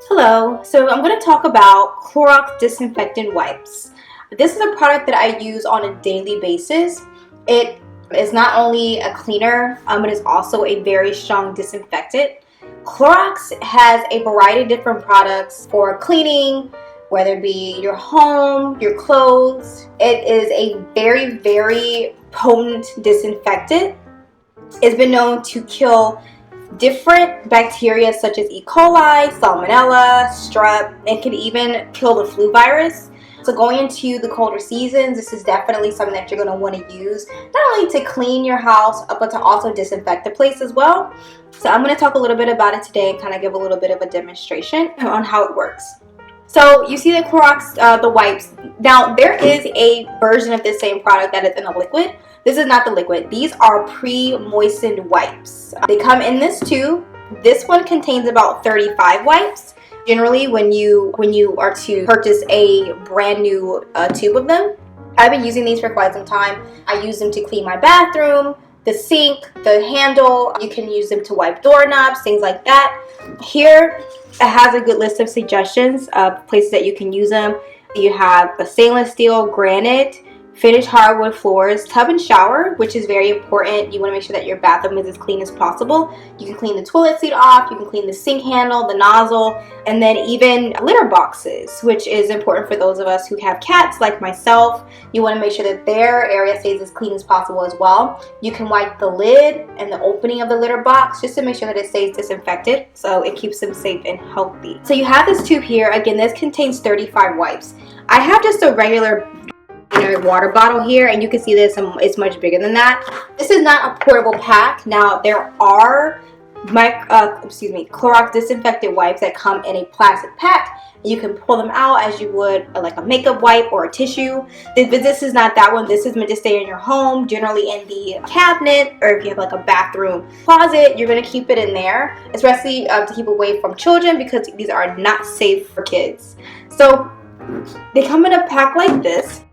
Hello, so I'm going to talk about Clorox Disinfecting Wipes. This is a product that I use on a daily basis. It is not only a cleaner, but it's also a very strong disinfectant. Clorox has a variety of different products for cleaning, whether it be your home, your clothes. It is a very, very potent disinfectant. It's been known to kill different bacteria such as E. coli, Salmonella, Strep. It can even kill the flu virus. So going into the colder seasons, this is definitely something that you're going to want to use, not only to clean your house, but to also disinfect the place as well. So I'm going to talk a little bit about it today and kind of give a little bit of a demonstration on how it works. So you see the Clorox, the wipes. Now there is a version of this same product that is in a liquid. This is not the liquid. These are pre-moistened wipes. They come in this tube. This one contains about 35 wipes. Generally, when you are to purchase a brand new tube of them, I've been using these for quite some time. I use them to clean my bathroom, the sink, the handle. You can use them to wipe doorknobs, things like that. Here, it has a good list of suggestions of places that you can use them. You have the stainless steel, granite, finished hardwood floors, tub and shower, which is very important. You want to make sure that your bathroom is as clean as possible. You can clean the toilet seat off, you can clean the sink handle, the nozzle, and then even litter boxes, which is important for those of us who have cats like myself. You want to make sure that their area stays as clean as possible as well. You can wipe the lid and the opening of the litter box just to make sure that it stays disinfected, so it keeps them safe and healthy. So you have this tube here. Again, this contains 35 wipes. I have just a regular water bottle here, and you can see this, it's much bigger than that. This is not a portable pack. Now there are Clorox disinfectant wipes that come in a plastic pack. You can pull them out as you would like a makeup wipe or a tissue. This is not that one. This is meant to stay in your home, generally in the cabinet, or if you have like a bathroom closet, you're going to keep it in there, especially to keep away from children, because these are not safe for kids. So they come in a pack like this.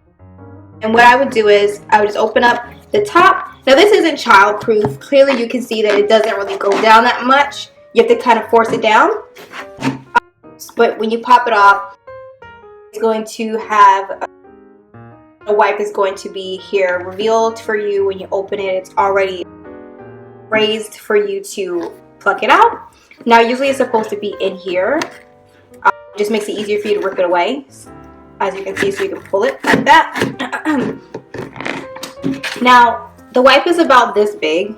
And what I would do is I would just open up the top. Now this isn't childproof. Clearly you can see that it doesn't really go down that much. You have to kind of force it down. But when you pop it off, it's going to have a wipe is going to be here revealed for you. When you open it, it's already raised for you to pluck it out. Now usually it's supposed to be in here. Just makes it easier for you to rip it away. As you can see, so you can pull it like that. Now, the wipe is about this big.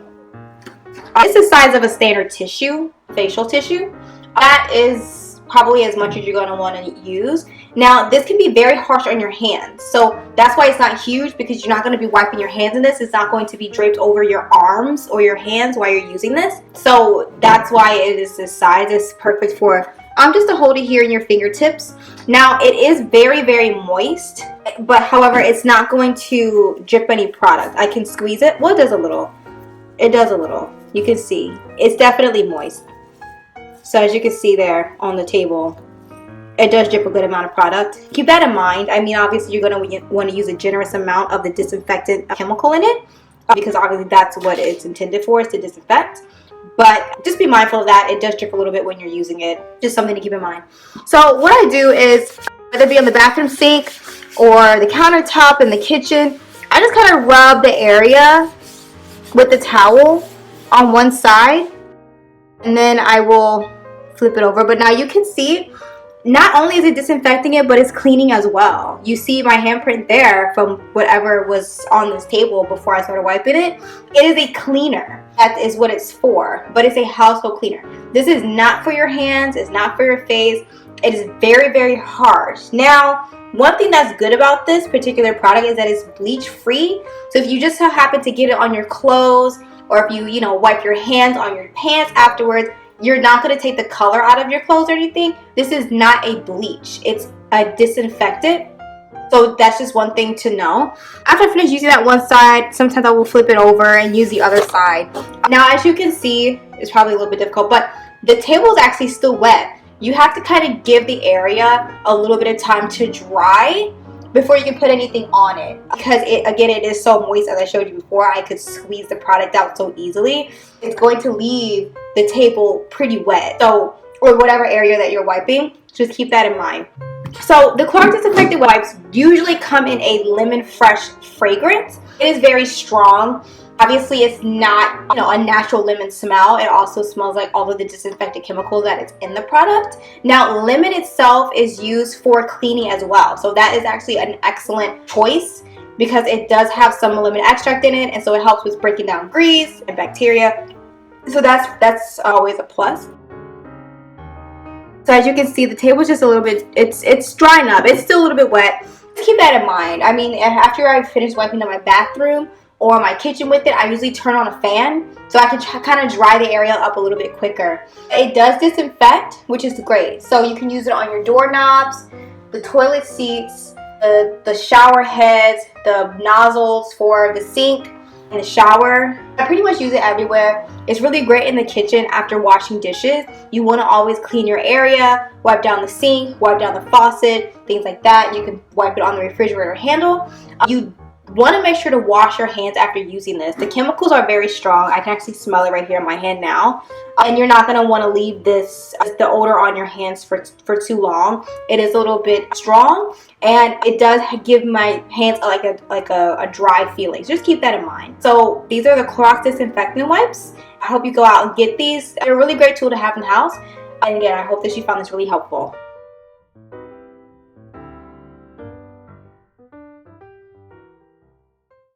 It's the size of a standard tissue, facial tissue. That is probably as much as you're going to want to use. Now, this can be very harsh on your hands. So that's why it's not huge, because you're not going to be wiping your hands in this. It's not going to be draped over your arms or your hands while you're using this. So that's why it is this size. It's perfect for just to hold it here in your fingertips. Now it is very, very moist, but however, it's not going to drip any product. I can squeeze it. Well, it does a little. It does a little. You can see it's definitely moist. So as you can see there on the table, it does drip a good amount of product. Keep that in mind. I mean, obviously you're going to want to use a generous amount of the disinfectant chemical in it, because obviously that's what it's intended for, is to disinfect. But just be mindful of that. It does drip a little bit when you're using it. Just something to keep in mind. So what I do is, whether it be on the bathroom sink or the countertop in the kitchen, I just kind of rub the area with the towel on one side, and then I will flip it over. But now you can see, not only is it disinfecting it, but it's cleaning as well. You see my handprint there from whatever was on this table before I started wiping it. It is a cleaner. That is what it's for, but it's a household cleaner. This is not for your hands. It's not for your face. It is very, very harsh. Now, one thing that's good about this particular product is that it's bleach free. So if you just so happen to get it on your clothes, or if you wipe your hands on your pants afterwards, you're not going to take the color out of your clothes or anything. This is not a bleach. It's a disinfectant. So that's just one thing to know. After I finish using that one side, sometimes I will flip it over and use the other side. Now, as you can see, it's probably a little bit difficult, but the table is actually still wet. You have to kind of give the area a little bit of time to dry before you can put anything on it, because it is so moist. As I showed you before, I could squeeze the product out so easily. It's going to leave the table pretty wet. So or whatever area that you're wiping. Just keep that in mind. So the Clorox Disinfecting Wipes usually come in a lemon fresh fragrance. It is very strong. Obviously, it's not, a natural lemon smell. It also smells like all of the disinfectant chemicals that is in the product. Now, lemon itself is used for cleaning as well. So that is actually an excellent choice because it does have some lemon extract in it, and so it helps with breaking down grease and bacteria. So that's always a plus. So as you can see, the table is just a little bit, it's drying up. It's still a little bit wet. Just keep that in mind. I mean, after I finish wiping down my bathroom or my kitchen with it, I usually turn on a fan so I can kind of dry the area up a little bit quicker. It does disinfect, which is great. So you can use it on your doorknobs, the toilet seats, the shower heads, the nozzles for the sink and the shower. I pretty much use it everywhere. It's really great in the kitchen after washing dishes. You want to always clean your area, wipe down the sink, wipe down the faucet, things like that. You can wipe it on the refrigerator handle. You want to make sure to wash your hands after using this. The chemicals are very strong. I can actually smell it right here in my hand now. And you're not going to want to leave the odor on your hands for too long. It is a little bit strong, and it does give my hands like a dry feeling. So just keep that in mind. So these are the Clorox Disinfecting Wipes. I hope you go out and get these. They're a really great tool to have in the house. And again, I hope that you found this really helpful.